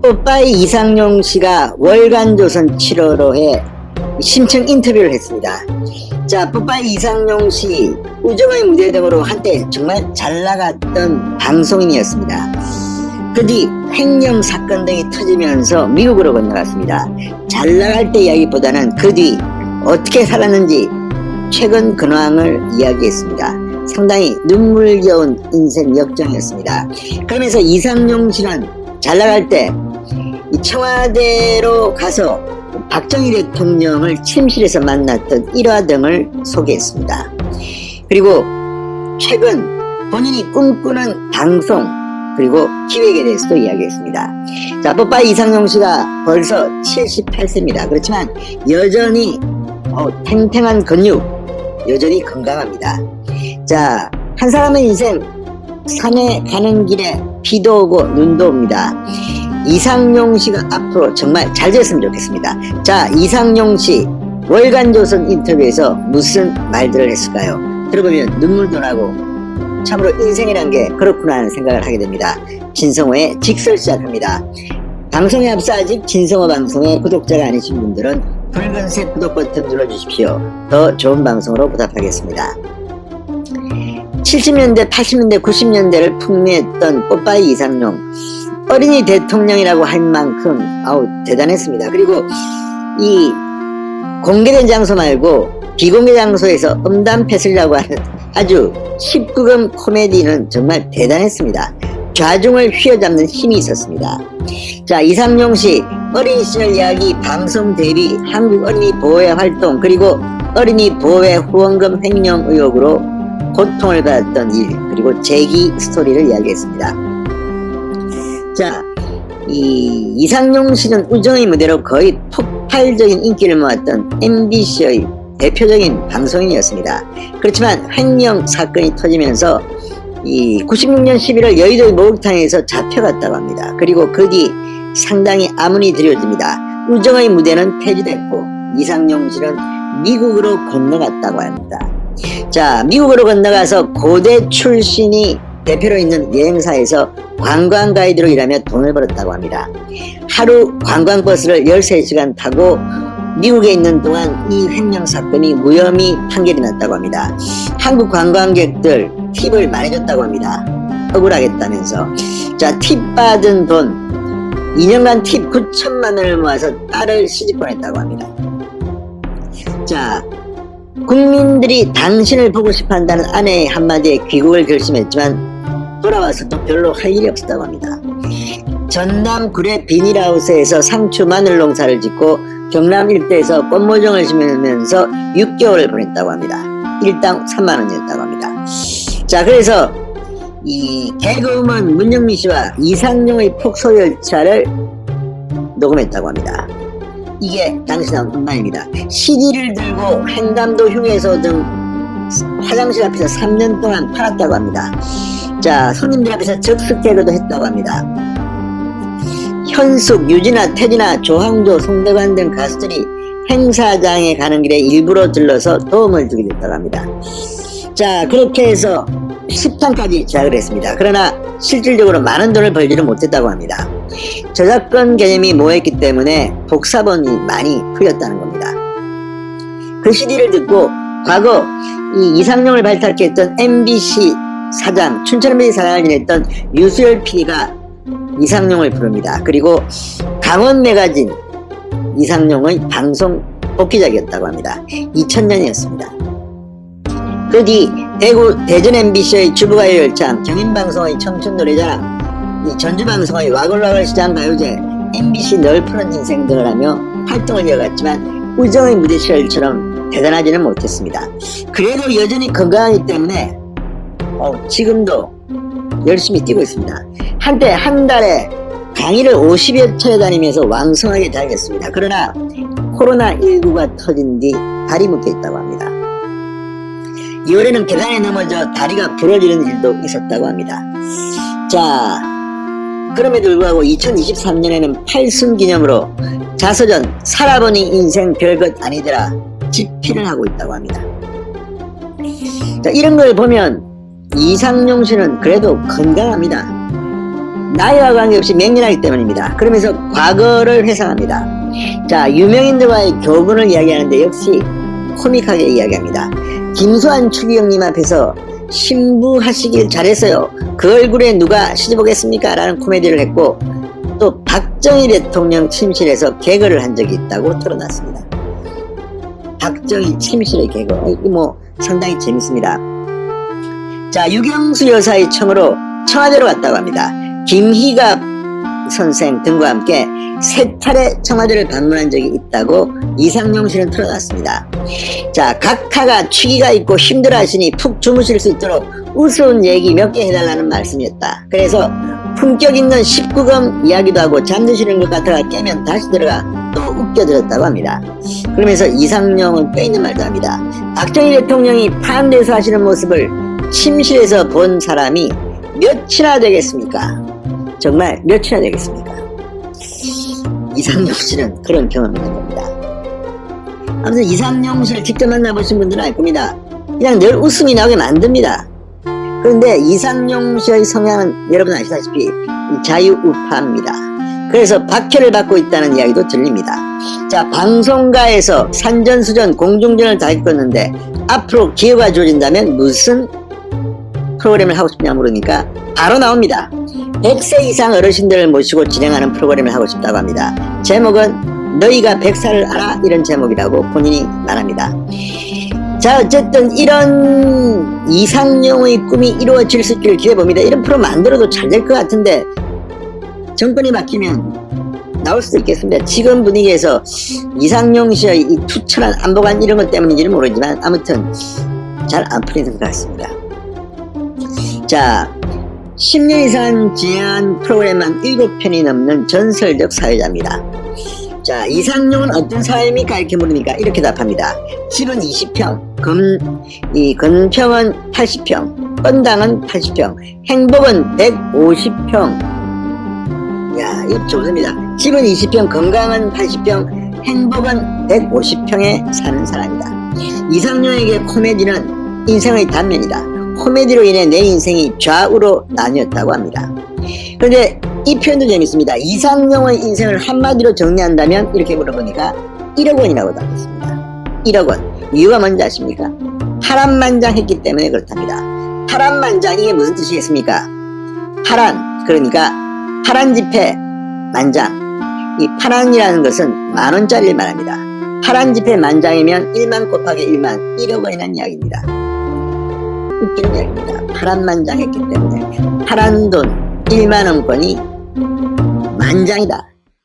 뽀빠이 이상용 씨가 월간조선 7월호에 심층 인터뷰를 했습니다. 자, 뽀빠이 이상용 씨 우정의 무대 등으로 한때 정말 잘 나갔던 방송인이었습니다. 그 뒤 횡령 사건 등이 터지면서 미국으로 건너갔습니다. 잘 나갈 때 이야기보다는 그 뒤 어떻게 살았는지 최근 근황을 이야기했습니다. 상당히 눈물겨운 인생 역정이었습니다. 그러면서 이상용 씨는 잘 나갈 때 청와대로 가서 박정희 대통령을 침실에서 만났던 일화 등을 소개했습니다. 그리고 최근 본인이 꿈꾸는 방송 그리고 기획에 대해서도 이야기했습니다. 자, 뽀빠이 이상용 씨가 벌써 78세입니다. 그렇지만 여전히 탱탱한 근육, 여전히 건강합니다. 자, 한 사람의 인생 산에 가는 길에 비도 오고 눈도 옵니다. 이상용 씨가 앞으로 정말 잘 됐으면 좋겠습니다. 자, 이상용 씨 월간조선 인터뷰에서 무슨 말들을 했을까요? 들어보면 눈물도 나고 참으로 인생이란 게 그렇구나 하는 생각을 하게 됩니다. 진성호의 직설 시작합니다. 방송에 앞서 아직 진성호 방송의 구독자가 아니신 분들은 붉은색 구독 버튼 눌러주십시오. 더 좋은 방송으로 보답하겠습니다. 70년대, 80년대, 90년대를 풍미했던 뽀빠이 이상용 어린이 대통령이라고 할 만큼 대단했습니다. 그리고 이 공개된 장소 말고 비공개 장소에서 음담 패슬이라고 하는 아주 19금 코미디는 정말 대단했습니다. 좌중을 휘어잡는 힘이 있었습니다. 자, 이상용 씨 어린이 시절 이야기, 방송 데뷔, 한국 어린이 보호회 활동, 그리고 어린이 보호회 후원금 횡령 의혹으로 고통을 받았던 일, 그리고 재기 스토리를 이야기했습니다. 자, 이 이상용 씨는 우정의 무대로 거의 폭발적인 인기를 모았던 MBC의 대표적인 방송인이었습니다. 그렇지만 횡령 사건이 터지면서 이 96년 11월 여의도의 목욕탕에서 잡혀갔다고 합니다. 그리고 그 뒤 상당히 암운이 드려집니다. 우정의 무대는 폐지됐고 이상용 씨는 미국으로 건너갔다고 합니다. 자, 미국으로 건너가서 고대 출신이 대표로 있는 여행사에서 관광 가이드로 일하며 돈을 벌었다고 합니다. 하루 관광버스를 13시간 타고 미국에 있는 동안 이 횡령 사건이 무혐의 판결이 났다고 합니다. 한국 관광객들 팁을 많이 줬다고 합니다. 억울하겠다면서. 자, 팁 받은 돈 2년간 팁 9천만 원을 모아서 딸을 시집 보냈다고 합니다. 자, 국민들이 당신을 보고 싶어 한다는 아내의 한마디에 귀국을 결심했지만 돌아와서도 별로 할 일이 없었다고 합니다. 전남 구례 비닐하우스에서 상추 마늘 농사를 짓고 경남 일대에서 꽃모종을 심으면서 6개월을 보냈다고 합니다. 일당 3만 원이었다고 합니다. 자, 그래서 이 개그우먼 문영미 씨와 이상용의 폭소열차를 녹음했다고 합니다. 이게 당시 나온 음반입니다. CD를 들고 횡담도 휴게소 등 화장실 앞에서 3년 동안 팔았다고 합니다. 자, 손님들 앞에서 적석 개그도 했다고 합니다. 현숙, 유진아, 태진아, 조항조, 송대관 등 가수들이 행사장에 가는 길에 일부러 들러서 도움을 주게 됐다고 합니다. 자, 그렇게 해서 10탄까지 제작을 했습니다. 그러나 실질적으로 많은 돈을 벌지는 못했다고 합니다. 저작권 개념이 모호했기 때문에 복사본이 많이 풀렸다는 겁니다. 그 CD를 듣고 과거 이 이상용을 발탁했던 MBC 사장, 춘천 MBC 사장을 지냈던 유수열 PD가 이상용을 부릅니다. 그리고 강원 매거진 이상용의 방송 복귀작이었다고 합니다. 2000년이었습니다. 그 뒤 대전 MBC의 주부가요열창, 경인방송의 청춘노래자랑, 이 전주방송의 와글와글 시장가요제, MBC 널 푸는 인생 등을 하며 활동을 이어갔지만 우정의 무대 시절처럼 대단하지는 못했습니다. 그래도 여전히 건강하기 때문에 지금도 열심히 뛰고 있습니다. 한때 한 달에 강의를 50여 차례 다니면서 왕성하게 다녔습니다. 그러나 코로나19가 터진 뒤 다리 묶여 있다고 합니다. 2월에는 계단에 넘어져 다리가 부러지는 일도 있었다고 합니다. 자, 그럼에도 불구하고 2023년에는 8순 기념으로 자서전 살아보니 인생 별것 아니더라 집필을 하고 있다고 합니다. 자, 이런 걸 보면 이상용 씨는 그래도 건강합니다. 나이와 관계없이 맹렬하기 때문입니다. 그러면서 과거를 회상합니다. 자, 유명인들과의 교분을 이야기하는데 역시 코믹하게 이야기합니다. 김수환 추기경님 앞에서 신부하시길 잘했어요. 그 얼굴에 누가 시집오겠습니까? 라는 코미디를 했고, 또 박정희 대통령 침실에서 개그를 한 적이 있다고 털어놨습니다. 박정희 침실의 개그, 이거 뭐 상당히 재밌습니다. 자, 유경수 여사의 청으로 청와대로 갔다고 합니다. 김희갑 선생 등과 함께 3차례 청와대를 방문한 적이 있다고 이상용 씨는 털어놨습니다. 자, 각하가 취기가 있고 힘들어하시니 푹 주무실 수 있도록 우스운 얘기 몇 개 해달라는 말씀이었다. 그래서 품격 있는 19금 이야기도 하고 잠드시는 것 같아가 깨면 다시 들어가 또 웃겨드렸다고 합니다. 그러면서 이상용은 껴있는 말도 합니다. 박정희 대통령이 파한대서 하시는 모습을 침실에서 본 사람이 몇이나 되겠습니까? 정말 몇이나 되겠습니까? 이상용 씨는 그런 경험이 있는 겁니다. 아무튼 이상용 씨를 직접 만나보신 분들은 알 겁니다. 그냥 늘 웃음이 나오게 만듭니다. 그런데 이상용 씨의 성향은 여러분 아시다시피 자유우파입니다. 그래서 박해를 받고 있다는 이야기도 들립니다. 자, 방송가에서 산전수전 공중전을 다 겪었는데 앞으로 기회가 주어진다면 무슨 프로그램을 하고 싶냐 물으니까 바로 나옵니다. 100세 이상 어르신들을 모시고 진행하는 프로그램을 하고 싶다고 합니다. 제목은 너희가 100살을 알아? 이런 제목이라고 본인이 말합니다. 자, 어쨌든 이런 이상용의 꿈이 이루어질 수 있기를 기대해봅니다. 이런 프로 만들어도 잘 될 것 같은데 정권이 바뀌면 나올 수도 있겠습니다. 지금 분위기에서 이상용 씨의 이 투철한 안보관 이런 것 때문인지는 모르지만 아무튼 잘 안 풀리는 것 같습니다. 자, 10년 이상 진행한 프로그램만 7편이 넘는 전설적 사회자입니다. 자, 이상용은 어떤 사회입니까? 이렇게 물으니까 이렇게 답합니다. 집은 20평, 건평은 80평, 건당은 80평, 행복은 150평. 야, 이거 좋습니다. 집은 20평, 건강은 80평, 행복은 150평에 사는 사람이다. 이상용에게 코미디는 인생의 단면이다. 코미디로 인해 내 인생이 좌우로 나뉘었다고 합니다. 그런데 이 표현도 재밌습니다. 이상용의 인생을 한마디로 정리한다면 이렇게 물어보니까 1억 원이라고 답했습니다. 1억 원. 이유가 뭔지 아십니까? 파란만장했기 때문에 그렇답니다. 파란만장, 이게 무슨 뜻이겠습니까? 파란, 그러니까 파란지폐 만장. 이 파란이라는 것은 만원짜리를 말합니다. 파란지폐 만장이면 1만 곱하기 1만 1억 원이라는 이야기입니다. 웃기는 이야기입니다. 파란만장했기 때문에 파란 돈 1만원권이 만장이다.